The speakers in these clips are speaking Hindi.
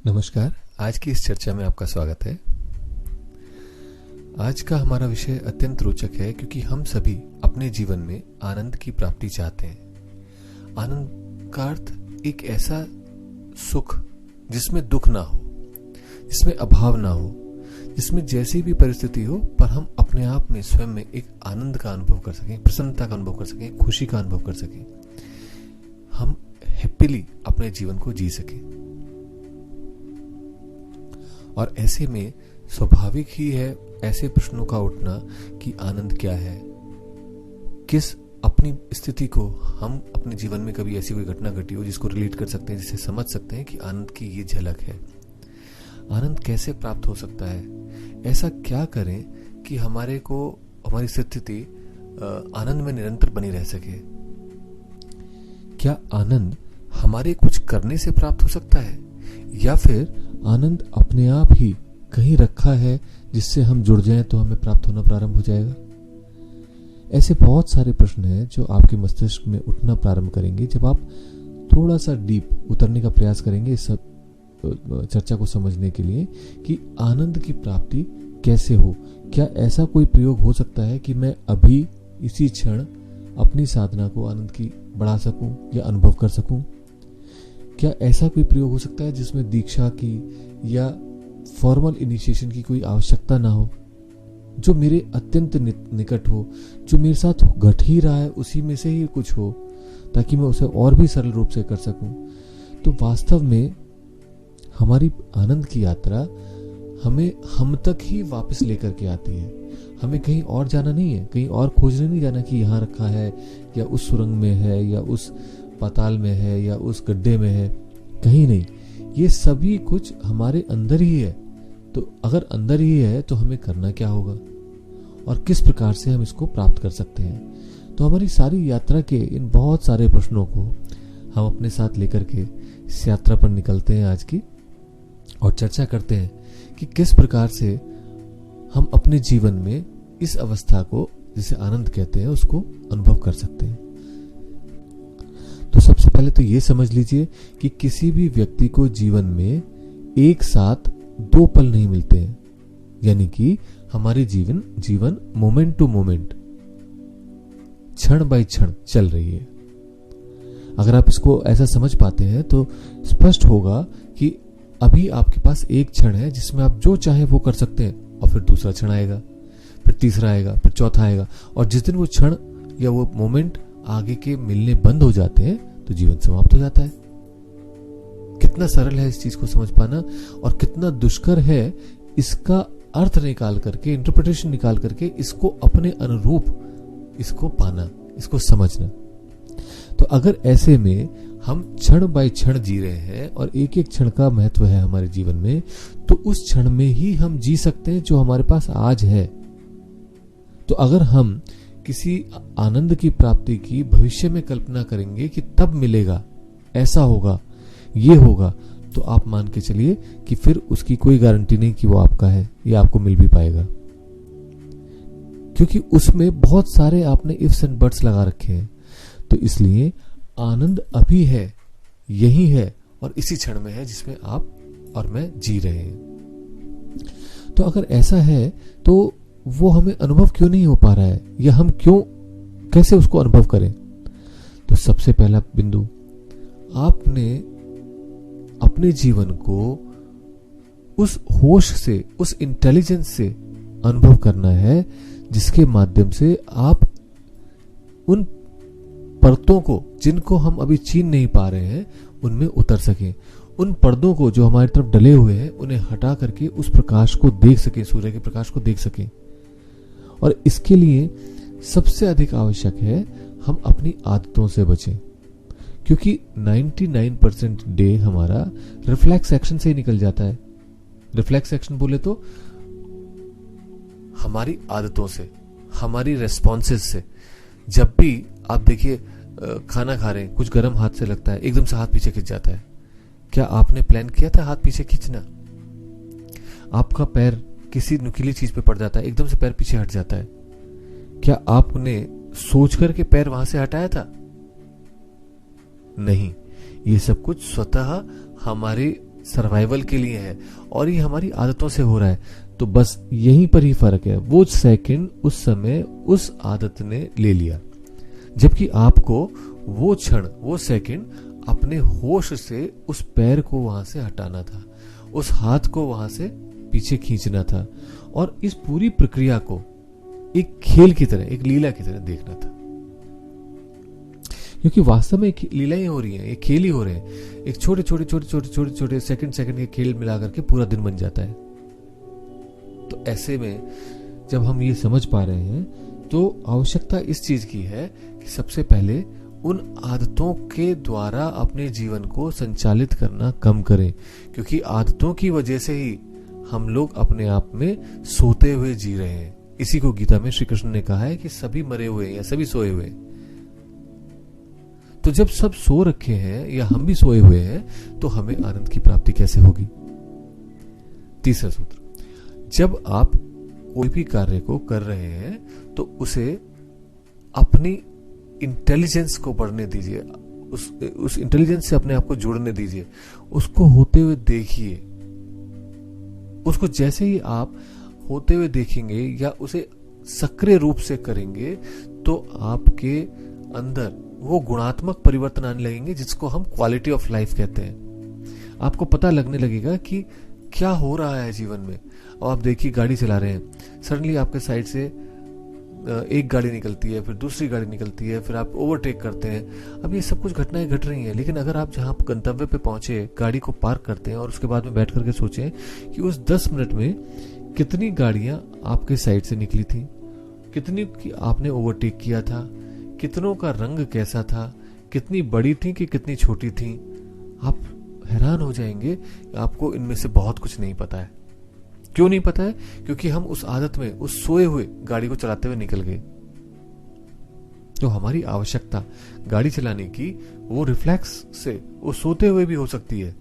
नमस्कार। आज की इस चर्चा में आपका स्वागत है। आज का हमारा विषय अत्यंत रोचक है क्योंकि हम सभी अपने जीवन में आनंद की प्राप्ति चाहते हैं। आनंद का अर्थ एक ऐसा सुख जिसमें दुख ना हो, जिसमें अभाव ना हो, जिसमें जैसी भी परिस्थिति हो पर हम अपने आप में स्वयं में एक आनंद का अनुभव कर सकें, प्रसन्नता का अनुभव कर सकें, खुशी का अनुभव कर सकें, हम हैप्पीली अपने जीवन को जी सकें। और ऐसे में स्वाभाविक ही है ऐसे प्रश्नों का उठना कि आनंद क्या है, किस अपनी स्थिति को हम अपने जीवन में कभी ऐसी कोई घटना घटी हो जिसको रिलेट कर सकते हैं, जिसे समझ सकते हैं कि आनंद की ये झलक है। आनंद कैसे प्राप्त हो सकता है, ऐसा क्या करें कि हमारी स्थिति आनंद में निरंतर बनी रह सके। क्या आनंद हमारे कुछ करने से प्राप्त हो सकता है या फिर आनंद अपने आप ही कहीं रखा है जिससे हम जुड़ जाएं तो हमें प्राप्त होना प्रारंभ हो जाएगा। ऐसे बहुत सारे प्रश्न हैं जो आपके मस्तिष्क में उठना प्रारंभ करेंगे जब आप थोड़ा सा डीप उतरने का प्रयास करेंगे इस सब चर्चा को समझने के लिए कि आनंद की प्राप्ति कैसे हो। क्या ऐसा कोई प्रयोग हो सकता है कि मैं अभी इसी क्षण अपनी साधना को आनंद की बढ़ा सकूं या अनुभव कर सकूं? क्या ऐसा कोई प्रयोग हो सकता है जिसमें दीक्षा की या फॉर्मल इनिशिएशन की कोई आवश्यकता ना हो, जो मेरे अत्यंत निकट हो, जो मेरे साथ घट ही रहा है उसी में से ही कुछ हो, ताकि मैं उसे और भी सरल रूप से कर सकूं? तो वास्तव में हमारी आनंद की यात्रा हमें हम तक ही वापस लेकर के आती है। हमें कहीं और जाना नहीं है, कहीं और खोजने नहीं जाना कि यहाँ रखा है या उस सुरंग में है या उस पाताल में है या उस गड्ढे में है, कहीं नहीं। ये सभी कुछ हमारे अंदर ही है। तो अगर अंदर ही है तो हमें करना क्या होगा और किस प्रकार से हम इसको प्राप्त कर सकते हैं? तो हमारी सारी यात्रा के इन बहुत सारे प्रश्नों को हम अपने साथ लेकर के इस यात्रा पर निकलते हैं आज की, और चर्चा करते हैं कि किस प्रकार से हम अपने जीवन में इस अवस्था को, जिसे आनंद कहते हैं, उसको अनुभव कर सकते हैं। तो सबसे पहले तो ये समझ लीजिए कि किसी भी व्यक्ति को जीवन में एक साथ दो पल नहीं मिलते हैं, यानी कि हमारी जीवन मोमेंट टू मोमेंट, क्षण बाय क्षण चल रही है। अगर आप इसको ऐसा समझ पाते हैं तो स्पष्ट होगा कि अभी आपके पास एक क्षण है जिसमें आप जो चाहे वो कर सकते हैं, और फिर दूसरा क्षण आएगा, फिर तीसरा आएगा, फिर चौथा आएगा, और जिस दिन वो क्षण या वो मोमेंट आगे के मिलने बंद हो जाते हैं तो जीवन समाप्त हो जाता है। कितना सरल है इस चीज को समझ पाना, और कितना दुष्कर है इसका अर्थ निकाल करके, इंटरप्रिटेशन निकाल करके इसको अपने अनुरूप इसको पाना, इसको समझना। तो अगर ऐसे में हम क्षण बाय क्षण जी रहे हैं और एक एक क्षण का महत्व है हमारे जीवन में, तो उस क्षण में ही हम जी सकते हैं जो हमारे पास आज है। तो अगर हम किसी आनंद की प्राप्ति की भविष्य में कल्पना करेंगे कि तब मिलेगा, ऐसा होगा, ये होगा, तो आप मान के चलिए कि फिर उसकी कोई गारंटी नहीं कि वो आपका है या आपको मिल भी पाएगा, क्योंकि उसमें बहुत सारे आपने इफ्स एंड बट्स लगा रखे हैं। तो इसलिए आनंद अभी है, यही है, और इसी क्षण में है जिसमें आप और मैं जी रहे हैं। तो अगर ऐसा है तो वो हमें अनुभव क्यों नहीं हो पा रहा है, या हम कैसे उसको अनुभव करें? तो सबसे पहला बिंदु, आपने अपने जीवन को उस होश से, उस इंटेलिजेंस से अनुभव करना है जिसके माध्यम से आप उन परतों को, जिनको हम अभी छीन नहीं पा रहे हैं, उनमें उतर सकें। उन पर्दों को जो हमारी तरफ डले हुए हैं उन्हें हटा करके उस प्रकाश को देख सकें, सूर्य के प्रकाश को देख सकें। और इसके लिए सबसे अधिक आवश्यक है हम अपनी आदतों से बचें, क्योंकि 99% डे हमारा रिफ्लेक्स एक्शन से ही निकल जाता है। रिफ्लेक्स एक्शन बोले तो हमारी आदतों से, हमारी रेस्पॉन्सेज से। जब भी आप देखिए खाना खा रहे हैं, कुछ गर्म हाथ से लगता है, एकदम से हाथ पीछे खिंच जाता है। क्या आपने प्लान किया था हाथ पीछे खींचना? आपका पैर किसी नुकीली चीज पे पड़ जाता है, एकदम से पैर पीछे हट जाता है। क्या आपने सोच करके पैर वहां से हटाया था? नहीं, ये सब कुछ स्वतः हमारे सर्वाइवल के लिए है और ये हमारी आदतों से हो रहा है। तो बस यहीं पर ही फर्क है। वो सेकंड उस समय उस आदत ने ले लिया, जबकि आपको वो क्षण वो सेकंड अपने होश से उस पैर को वहां से हटाना था, उस हाथ को वहां से पीछे खींचना था और इस पूरी प्रक्रिया को एक खेल की तरह, एक लीला की तरह देखना था। क्योंकि वास्तव में लीला ही हो रही है, एक खेल ही हो रहे हैं। एक छोटे छोटे छोटे छोटे छोटे छोटे सेकंड के खेल मिला करके पूरा दिन बन जाता है। तो ऐसे में जब हम ये समझ पा रहे हैं तो आवश्यकता इस चीज की है कि सबसे पहले उन आदतों के द्वारा अपने जीवन को संचालित करना कम करें, क्योंकि आदतों की वजह से ही हम लोग अपने आप में सोते हुए जी रहे हैं। इसी को गीता में श्री कृष्ण ने कहा है कि सभी मरे हुए या सभी सोए हुए। तो जब सब सो रखे हैं या हम भी सोए हुए हैं तो हमें आनंद की प्राप्ति कैसे होगी? तीसरा सूत्र, जब आप कोई भी कार्य को कर रहे हैं तो उसे अपनी इंटेलिजेंस को बढ़ने दीजिए, उस इंटेलिजेंस से अपने आप को जोड़ने दीजिए, उसको होते हुए देखिए। उसको जैसे ही आप होते हुए देखेंगे या उसे सक्रिय रूप से करेंगे तो आपके अंदर वो गुणात्मक परिवर्तन आने लगेंगे जिसको हम क्वालिटी ऑफ लाइफ कहते हैं। आपको पता लगने लगेगा कि क्या हो रहा है जीवन में। अब आप देखिए, गाड़ी चला रहे हैं, सडनली आपके साइड से एक गाड़ी निकलती है, फिर दूसरी गाड़ी निकलती है, फिर आप ओवरटेक करते हैं। अब ये सब कुछ घटनाएं घट रही हैं, लेकिन अगर आप जहां गंतव्य पे पहुंचे गाड़ी को पार्क करते हैं और उसके बाद में बैठ करके सोचें कि उस 10 मिनट में कितनी गाड़ियां आपके साइड से निकली थी, कितनी की आपने ओवरटेक किया था, कितनों का रंग कैसा था, कितनी बड़ी थी कि कितनी छोटी थी, आप हैरान हो जाएंगे। आपको इनमें से बहुत कुछ नहीं पता है। क्यों नहीं पता है? क्योंकि हम उस आदत में, उस सोए हुए गाड़ी को चलाते हुए निकल गए। तो हमारी आवश्यकता गाड़ी चलाने की वो रिफ्लेक्स से, वो सोते हुए भी हो सकती है,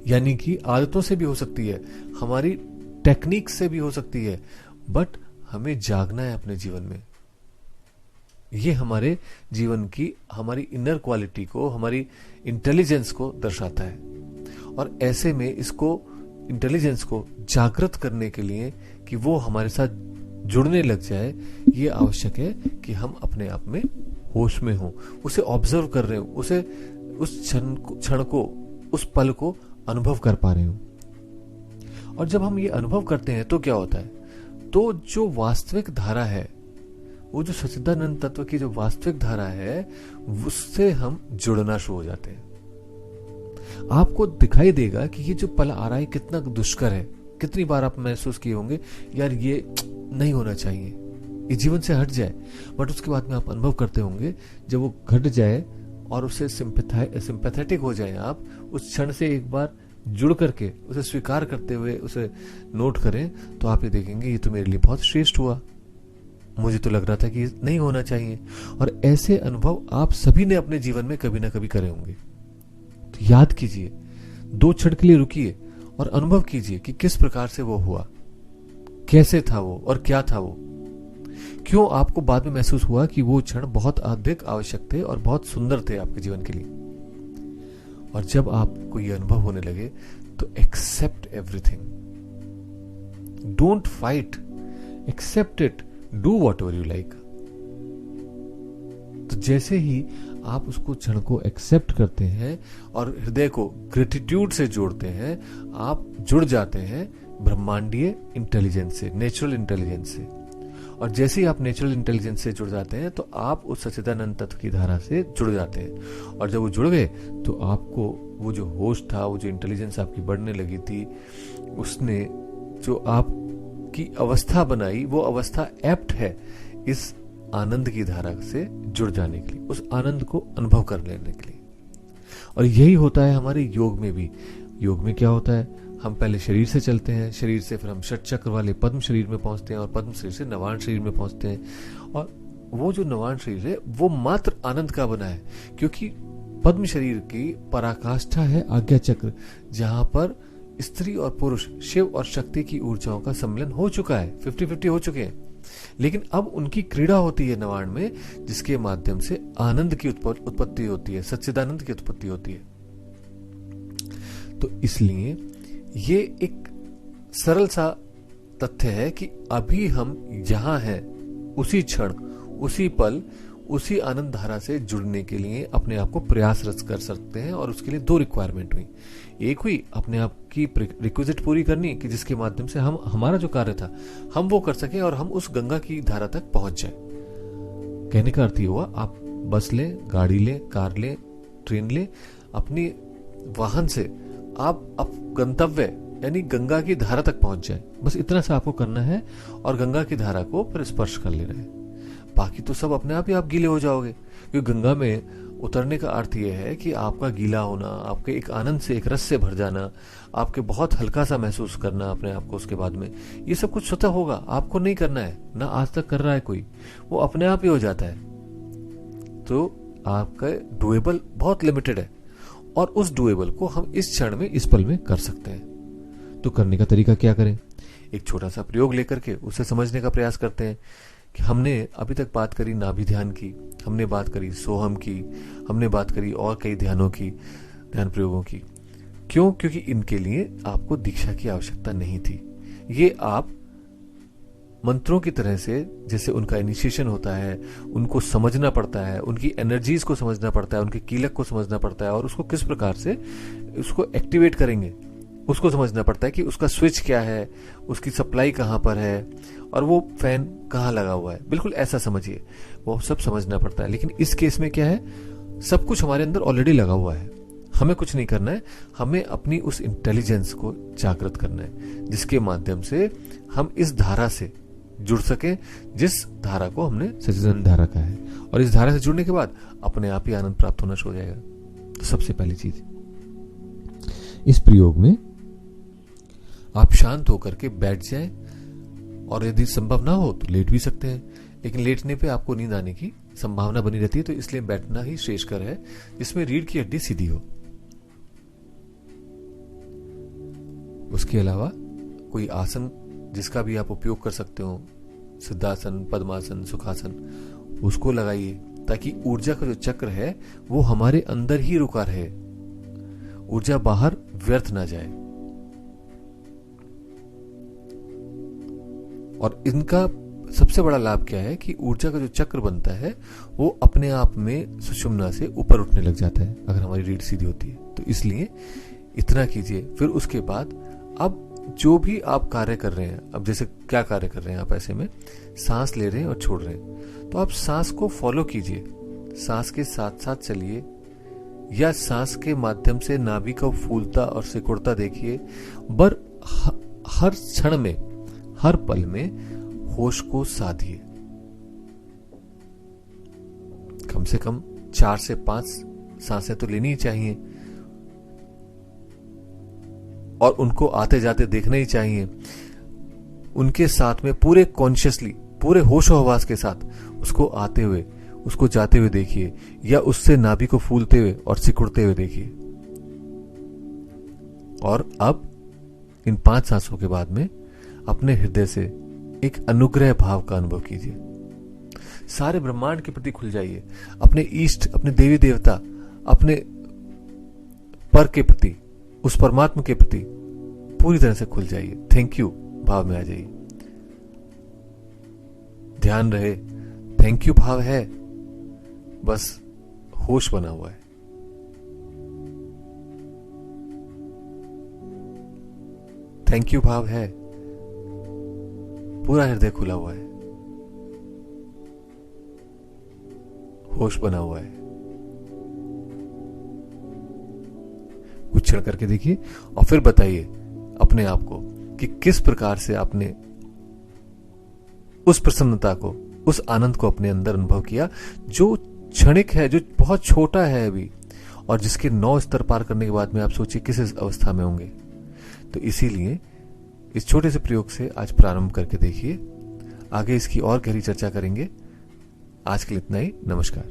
यानी कि आदतों से भी हो सकती है, हमारी टेक्निक से भी हो सकती है, बट हमें जागना है अपने जीवन में। ये हमारे जीवन की, हमारी इनर क्वालिटी को, हमारी इंटेलिजेंस को दर्शाता है। और ऐसे में इसको, इंटेलिजेंस को जागृत करने के लिए कि वो हमारे साथ जुड़ने लग जाए, ये आवश्यक है कि हम अपने आप में होश में हों, उसे ऑब्जर्व कर रहे हो, उसे उस क्षण को, उस पल को अनुभव कर पा रहे हो। और जब हम ये अनुभव करते हैं तो क्या होता है? तो जो वास्तविक धारा है, वो जो सच्चिदानंद तत्व की जो वास्तविक धारा है, उससे हम जुड़ना शुरू हो जाते हैं। आपको दिखाई देगा कि ये जो पल आ रहा है कितना दुष्कर है। कितनी बार आप महसूस किए होंगे, यार ये नहीं होना चाहिए, ये जीवन से हट जाए, बट उसके बाद में आप अनुभव करते होंगे जब वो घट जाए और उससे सिंपैथेटिक हो जाए, आप उस क्षण से एक बार जुड़ करके उसे स्वीकार करते हुए उसे नोट करें, तो आप ये देखेंगे ये तो मेरे लिए बहुत श्रेष्ठ हुआ, मुझे तो लग रहा था कि नहीं होना चाहिए। और ऐसे अनुभव आप सभी ने अपने जीवन में कभी ना कभी करे होंगे। तो याद कीजिए, 2 क्षण के लिए रुकिए और अनुभव कीजिए कि किस प्रकार से वो हुआ, कैसे था वो और क्या था वो, क्यों आपको बाद में महसूस हुआ कि वो क्षण बहुत अधिक आवश्यक थे और बहुत सुंदर थे आपके जीवन के लिए। और जब आपको ये अनुभव होने लगे तो accept everything, don't fight, accept it, do whatever you like. तो जैसे ही आप उसको क्षण को एक्सेप्ट करते हैं और हृदय को ग्रेटिट्यूड से जोड़ते हैं, आप जुड़ जाते हैं ब्रह्मांडीय इंटेलिजेंस से, नेचुरल इंटेलिजेंस से। और जैसे ही आप नेचुरल इंटेलिजेंस से जुड़ जाते हैं तो आप उस सच्चिदानंद तत्व की धारा से जुड़ जाते हैं। और जब वो जुड़ गए तो आपको वो जो होश था, वो जो इंटेलिजेंस आपकी बढ़ने लगी थी, उसने जो आपकी अवस्था बनाई, वो अवस्था एप्ट है इस आनंद की धारा से जुड़ जाने के लिए, उस आनंद को अनुभव कर लेने के लिए। और यही होता है हमारे योग में भी। योग में क्या होता है? हम पहले शरीर से चलते हैं, शरीर से फिर हम षट चक्र वाले पद्म शरीर में पहुंचते हैं और पद्म शरीर से नवान शरीर में पहुंचते हैं। और वो जो नवान शरीर है वो मात्र आनंद का बना है, क्योंकि पद्म शरीर की पराकाष्ठा है आज्ञा चक्र, जहां पर स्त्री और पुरुष, शिव और शक्ति की ऊर्जाओं का सम्मिलन हो चुका है, 50-50 हो चुके हैं। लेकिन अब उनकी क्रीड़ा होती है नवाण में, जिसके माध्यम से आनंद की उत्पत्ति होती है, सच्चिदानंद की उत्पत्ति होती है। तो इसलिए ये एक सरल सा तथ्य है कि अभी हम जहां हैं उसी क्षण, उसी पल, उसी आनंद धारा से जुड़ने के लिए अपने आप को प्रयासरत कर सकते हैं। और उसके लिए दो रिक्वायरमेंट हुई। एक हुई अपने आप की रिक्विजिट पूरी करनी कि जिसके माध्यम से हम हमारा जो कार्य था हम वो कर सके और हम उस गंगा की धारा तक पहुंच जाए। कहने का अर्थ ये हुआ, आप बस ले, गाड़ी ले, कार ले, ट्रेन ले, अपनी वाहन से आप गंतव्य यानी गंगा की धारा तक पहुंच जाए। बस इतना सा आपको करना है और गंगा की धारा को फिर स्पर्श कर लेना है। बाकी तो सब अपने आप ही आप गीले हो जाओगे, क्योंकि गंगा में उतरने का अर्थ यह है कि आपका गीला होना, आपके एक आनंद से, एक रस से भर जाना, आपके बहुत हल्का सा महसूस करना अपने आप को। उसके बाद में ये सब कुछ स्वतः होगा, आपको नहीं करना है, ना आज तक कर रहा है कोई, वो अपने आप ही हो जाता है। तो आपका डुएबल बहुत लिमिटेड है और उस डुएबल को हम इस क्षण में, इस पल में कर सकते हैं। तो करने का तरीका क्या करें? एक छोटा सा प्रयोग लेकर के उसे समझने का प्रयास करते हैं कि हमने अभी तक बात करी नाभि ध्यान की, हमने बात करी सोहम की, हमने बात करी और कई ध्यानों की, ध्यान प्रयोगों की। क्यों? क्योंकि इनके लिए आपको दीक्षा की आवश्यकता नहीं थी। ये आप मंत्रों की तरह से, जैसे उनका इनिशिएशन होता है, उनको समझना पड़ता है, उनकी एनर्जीज को समझना पड़ता है, उनके कीलक को समझना पड़ता है और उसको किस प्रकार से उसको एक्टिवेट करेंगे उसको समझना पड़ता है कि उसका स्विच क्या है, उसकी सप्लाई कहाँ पर है और वो फैन कहाँ लगा हुआ है। बिल्कुल ऐसा समझिए, वो सब समझना पड़ता है। लेकिन इस केस में क्या है, सब कुछ हमारे अंदर ऑलरेडी लगा हुआ है, हमें कुछ नहीं करना है। हमें अपनी उस इंटेलिजेंस को जागृत करना है जिसके माध्यम से हम इस धारा से जुड़ सके, जिस धारा को हमने सचेतन धारा कहा है। और इस धारा से जुड़ने के बाद अपने आप ही आनंद प्राप्त होना शुरू हो जाएगा। तो सबसे पहली चीज, इस प्रयोग में आप शांत होकर के बैठ जाएं और यदि संभव ना हो तो लेट भी सकते हैं, लेकिन लेटने पे आपको नींद आने की संभावना बनी रहती है, तो इसलिए बैठना ही श्रेष्ठकर है, जिसमें रीढ़ की हड्डी सीधी हो। उसके अलावा कोई आसन जिसका भी आप उपयोग कर सकते हो, सिद्धासन, पद्मासन, सुखासन, उसको लगाइए ताकि ऊर्जा का जो चक्र है वो हमारे अंदर ही रुका रहे, ऊर्जा बाहर व्यर्थ ना जाए। और इनका सबसे बड़ा लाभ क्या है कि ऊर्जा का जो चक्र बनता है वो अपने आप में सुषुम्ना से ऊपर उठने लग जाता है अगर हमारी रीढ़ सीधी होती है। तो इसलिए इतना कीजिए। फिर उसके बाद अब जो भी आप कार्य कर रहे हैं, अब जैसे क्या कार्य कर रहे हैं आप, ऐसे में सांस ले रहे हैं और छोड़ रहे हैं, तो आप सांस को फॉलो कीजिए, सांस के साथ साथ चलिए, या सांस के माध्यम से नाभि को फूलता और सिकुड़ता देखिए। पर हर क्षण में, हर पल में होश को साधिए। कम से कम 4 से 5 सांसें तो लेनी ही चाहिए और उनको आते जाते देखना ही चाहिए। उनके साथ में पूरे कॉन्शियसली, पूरे होशो हवास के साथ उसको आते हुए, उसको जाते हुए देखिए, या उससे नाभि को फूलते हुए और सिकुड़ते हुए देखिए। और अब इन 5 सांसों के बाद में अपने हृदय से एक अनुग्रह भाव का अनुभव कीजिए। सारे ब्रह्मांड के प्रति खुल जाइए, अपने इष्ट, अपने देवी देवता, अपने पर के प्रति, उस परमात्मा के प्रति पूरी तरह से खुल जाइए। थैंक यू भाव में आ जाइए। ध्यान रहे, थैंक यू भाव है, बस होश बना हुआ है। थैंक यू भाव है, पूरा हृदय खुला हुआ है, होश बना हुआ है। कुछ क्षण करके देखिए और फिर बताइए अपने आप को कि किस प्रकार से आपने उस प्रसन्नता को, उस आनंद को अपने अंदर अनुभव किया, जो क्षणिक है, जो बहुत छोटा है अभी, और जिसके 9 स्तर पार करने के बाद में आप सोचिए किस अवस्था में होंगे। तो इसीलिए इस छोटे से प्रयोग से आज प्रारंभ करके देखिए, आगे इसकी और गहरी चर्चा करेंगे। आज के लिए इतना ही। नमस्कार।